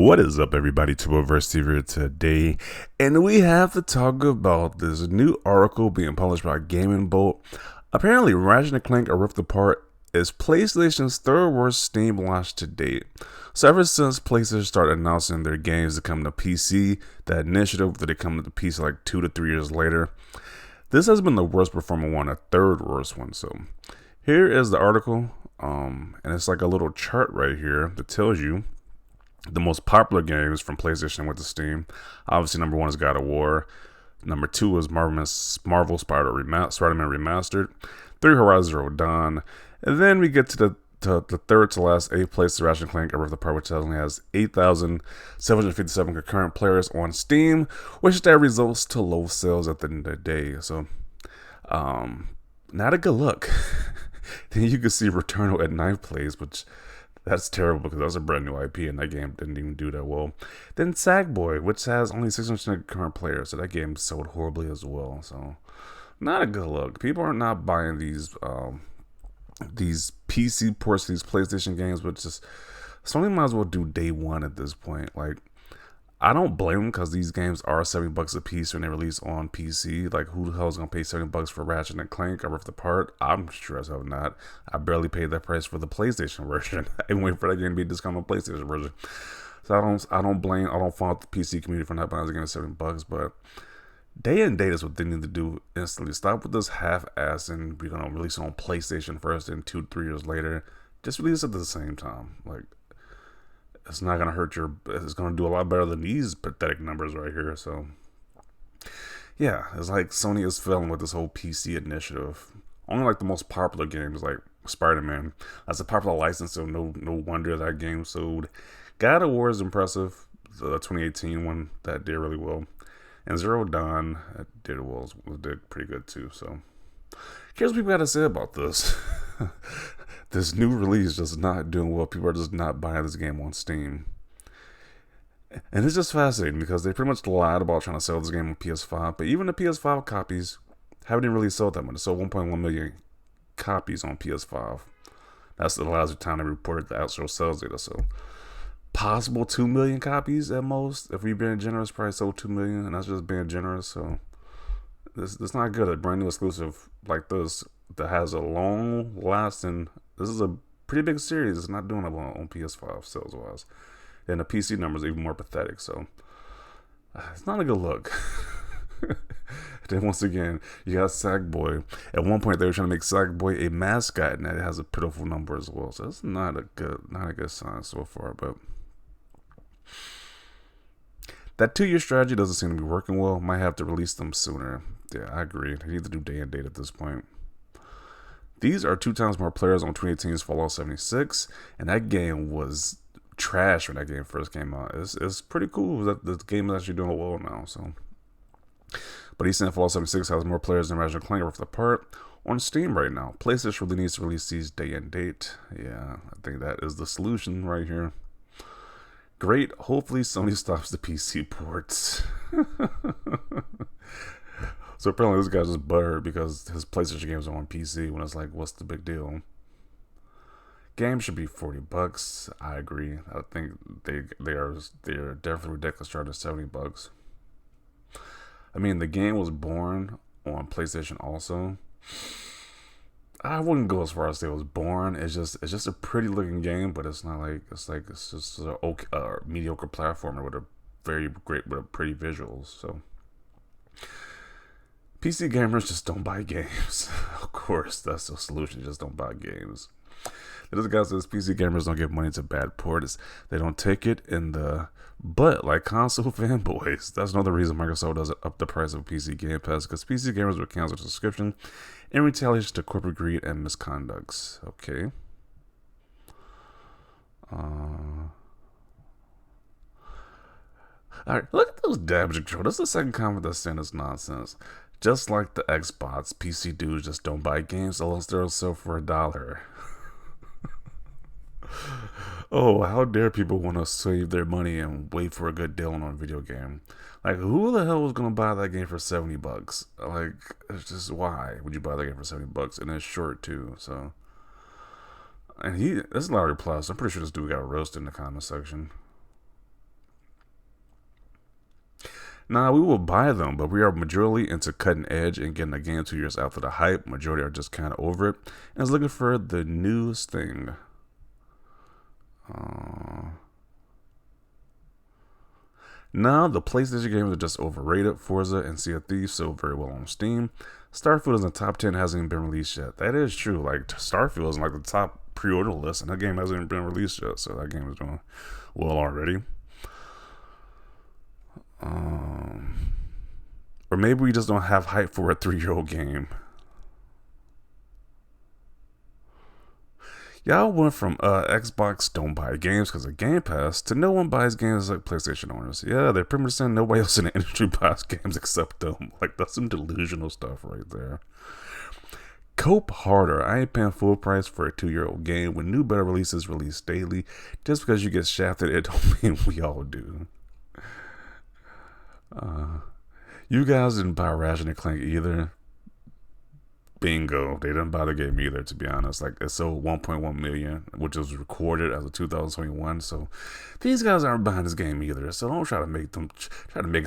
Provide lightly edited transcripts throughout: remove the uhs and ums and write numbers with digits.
What is up, everybody? Turboverse here today, and we have to talk about this new article being published by Game Bolt. Apparently, Ratchet and Clank: A Rift Apart is PlayStation's third worst Steam launch to date. So ever since PlayStation started announcing their games to come to PC, that initiative that they come to the PC like 2 to 3 years later, this has been the worst performing one, a third worst one. So here is the article, and it's like a little chart right here that tells you the most popular games from PlayStation went to Steam. Obviously, number 1 is God of War. Number 2 is Marvel Spider-Man Remastered. 3, Horizon Zero Dawn. And then we get to the third to last 8th place, Ratchet and Clank: A Rift Apart, which only has 8,757 concurrent players on Steam, which that results to low sales at the end of the day. So, not a good look. Then you can see Returnal at 9th place, which that's terrible because that's a brand new IP and that game didn't even do that well. Then Sackboy, which has only 600 current players, so that game sold horribly as well. So not a good look. People are not buying these PC ports, these PlayStation games, but just Sony might as well do day one at this point. Like, I don't blame them because these games are $70 a piece when they release on PC. Like, who the hell is gonna pay $70 for Ratchet and Clank: A Rift Apart? I'm sure as hell not. I barely paid that price for the PlayStation version. I wait for that game to be discounted on the PlayStation version. So I don't fault the PC community for not buying the game at $70. But day and date is what they need to do instantly. Stop with this half-assing. We're gonna release it on PlayStation first, and 2 to 3 years later, just release it at the same time. Like, it's not gonna hurt it's gonna do a lot better than these pathetic numbers right here. So yeah, it's like Sony is failing with this whole PC initiative. Only like the most popular games like Spider-Man, that's a popular license, so no wonder that game sold. God of War is impressive, the 2018 one that did really well, and Zero Dawn did pretty good too. So here's what people gotta say about this. This new release just not doing well. People are just not buying this game on Steam. And it's just fascinating because they pretty much lied about trying to sell this game on PS5. But even the PS5 copies haven't even really sold that much. It sold 1.1 million copies on PS5. That's the last time they reported the actual sales data. So possible 2 million copies at most. If we're being generous, probably sold 2 million. And that's just being generous. So it's not good. A brand new exclusive like this that has a long lasting. This is a pretty big series. It's not doing it on PS5 sales wise, and the PC numbers are even more pathetic. So it's not a good look. Then once again, you got Sackboy. At one point, they were trying to make Sackboy a mascot, and that has a pitiful number as well. So it's not a good sign so far. But that 2-year strategy doesn't seem to be working well. Might have to release them sooner. Yeah, I agree. They need to do day and date at this point. These are 2 times more players on 2018's Fallout 76, and that game was trash when that game first came out. It's pretty cool that the game is actually doing well now. So, but he's saying Fallout 76 has more players than Ratchet and Clank: A Rift Apart on Steam right now. PlayStation really needs to release these day and date. Yeah, I think that is the solution right here. Great. Hopefully Sony stops the PC ports. So apparently this guy's just butthurt because his PlayStation games are on PC when it's like, what's the big deal? Games should be $40. I agree. I think they're definitely ridiculous charging $70. I mean, the game was born on PlayStation also. I wouldn't go as far as say it was born. It's just a pretty looking game, but it's not like it's just a mediocre platformer with a pretty visuals. So PC gamers just don't buy games. Of course, that's the solution. Just don't buy games. This guy says PC gamers don't give money to bad ports. They don't take it in the butt like console fanboys. That's another reason Microsoft doesn't up the price of PC Game Pass, because PC gamers would cancel the subscription in retaliation to corporate greed and misconducts. Okay. Alright, look at those damage control. That's the second comment that's saying this nonsense. Just like the Xbox, PC dudes just don't buy games unless they're sold for $1. Oh, how dare people want to save their money and wait for a good deal on a video game? Like, who the hell was gonna buy that game for $70? Like, it's just, why would you buy that game for $70? And it's short too, so. And this is Larry Plus. I'm pretty sure this dude got roasted in the comment section. Nah, we will buy them, but we are majorly into cutting edge and getting a game 2 years after the hype. Majority are just kind of over it and is looking for the newest thing. Uh, Now, the PlayStation games are just overrated. Forza and Sea of Thieves sold very well on Steam. Starfield is in the top 10, hasn't even been released yet. That is true. Like, Starfield is in like the top pre-order list, and that game hasn't even been released yet, so that game is doing well already. Um, or maybe we just don't have hype for a 3-year-old game. Y'all went from Xbox don't buy games because of Game Pass to no one buys games like PlayStation owners. Yeah, they're pretty much saying nobody else in the industry buys games except them. Like, that's some delusional stuff right there. Cope harder. I ain't paying full price for a 2-year-old game when new better releases release daily. Just because you get shafted, it don't mean we all do. You guys didn't buy Ratchet and Clank either. Bingo. They didn't buy the game either, to be honest. Like, it sold 1.1 million, which was recorded as of 2021. So these guys aren't buying this game either. So don't try to make it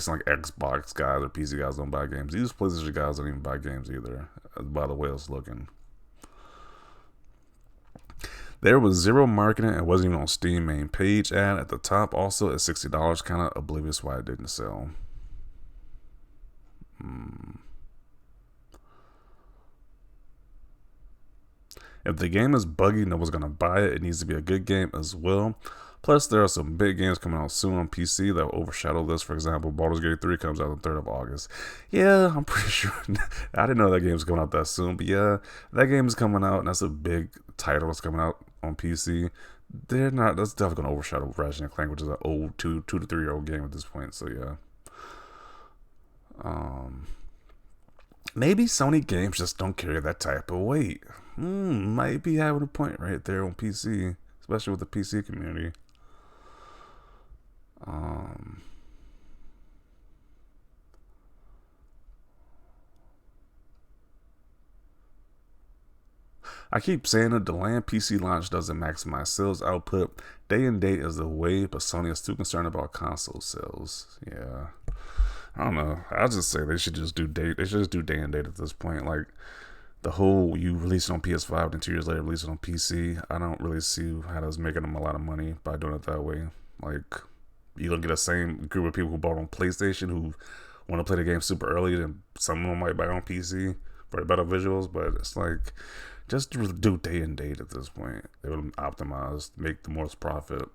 sound like Xbox guys or PC guys don't buy games. These PlayStation guys don't even buy games either, by the way it's looking. There was zero marketing and wasn't even on Steam main page ad at the top. Also at $60, kind of oblivious why it didn't sell. If the game is buggy, no one's gonna buy it. It needs to be a good game as well. Plus, there are some big games coming out soon on PC that will overshadow this. For example, Baldur's Gate 3 comes out on the 3rd of August. Yeah, I'm pretty sure. I didn't know that game's coming out that soon, but yeah, that game is coming out, and that's a big title that's coming out on PC. They're not. That's definitely gonna overshadow Ratchet and Clank, which is an old 2 to 3 year old game at this point. So yeah. Um, Maybe Sony games just don't carry that type of weight. Might be having a point right there on PC, especially with the PC community. Um, I keep saying that the delaying PC launch doesn't maximize sales output. Day and date is the way, but Sony is too concerned about console sales. Yeah, I don't know. I just say they should just do date. They should just do day and date at this point. Like, the whole you release it on PS5 and 2 years later release it on PC. I don't really see how that's making them a lot of money by doing it that way. Like, you don't get the same group of people who bought on PlayStation who want to play the game super early, then some of them might buy on PC for the better visuals. But it's like, just do day and date at this point. They would optimize, make the most profit.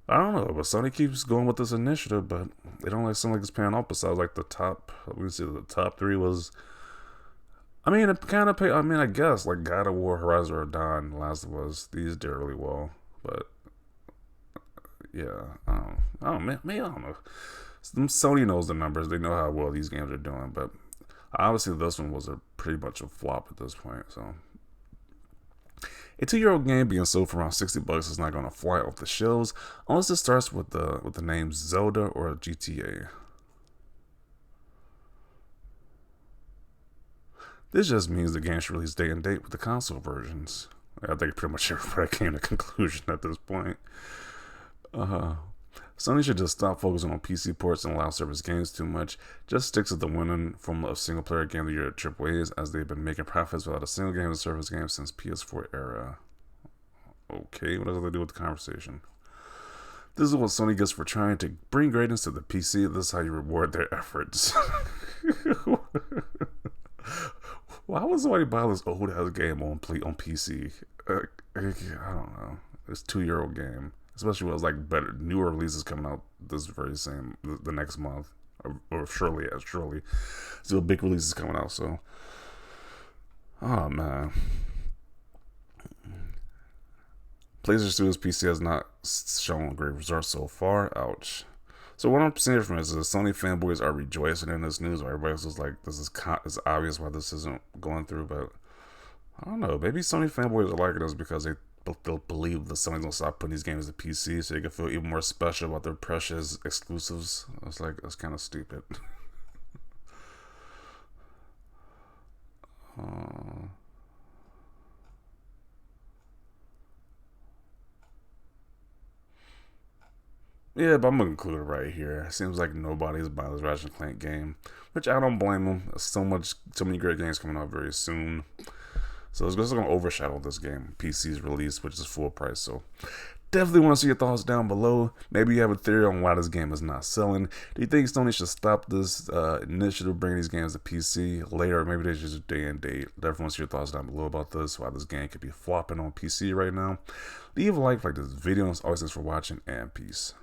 I don't know, but Sony keeps going with this initiative, but they don't like sound like it's paying off. Besides, like the top, let me see, the top three was. I mean, it kind of pay. I mean, I guess like God of War, Horizon Zero Dawn, Last of Us. These did really well, but yeah, maybe I don't know. Sony knows the numbers. They know how well these games are doing, but obviously this one was a pretty much a flop at this point. So a 2-year-old game being sold for around $60 is not going to fly off the shelves unless it starts with the names Zelda or GTA. This just means the game should release day and date with the console versions. I think pretty much everybody came to a conclusion at this point. Sony should just stop focusing on PC ports and live service games too much. Just stick to the winning formula of single player game of the year at AAAs, as they've been making profits without a single game of service game since PS4 era. Okay, what does that do with the conversation? This is what Sony gets for trying to bring greatness to the PC. This is how you reward their efforts. Why would somebody buy this old ass game on PC? I don't know. It's 2-year-old game, especially when it's like better newer releases coming out this very same the next month, or surely. Still big releases coming out. So, oh man, PlayStation Studios PC has not shown great results so far. Ouch. So what I'm seeing from this is the Sony fanboys are rejoicing in this news. Everybody's just like, this is it's obvious why this isn't going through, but I don't know. Maybe Sony fanboys are liking this because they'll believe that Sony's gonna stop putting these games to PC, so they can feel even more special about their precious exclusives. It's like, that's kind of stupid. uh, Yeah, but I'm gonna include it right here. Seems like nobody's buying this Ratchet and Clank game, which I don't blame them. So many great games coming out very soon. So it's just gonna overshadow this game, PC's release, which is full price. So definitely want to see your thoughts down below. Maybe you have a theory on why this game is not selling. Do you think Sony should stop this initiative bringing these games to PC later? Or maybe they should just day and date. Definitely want to see your thoughts down below about this. Why this game could be flopping on PC right now. Leave a like this video. Always thanks for watching, and peace.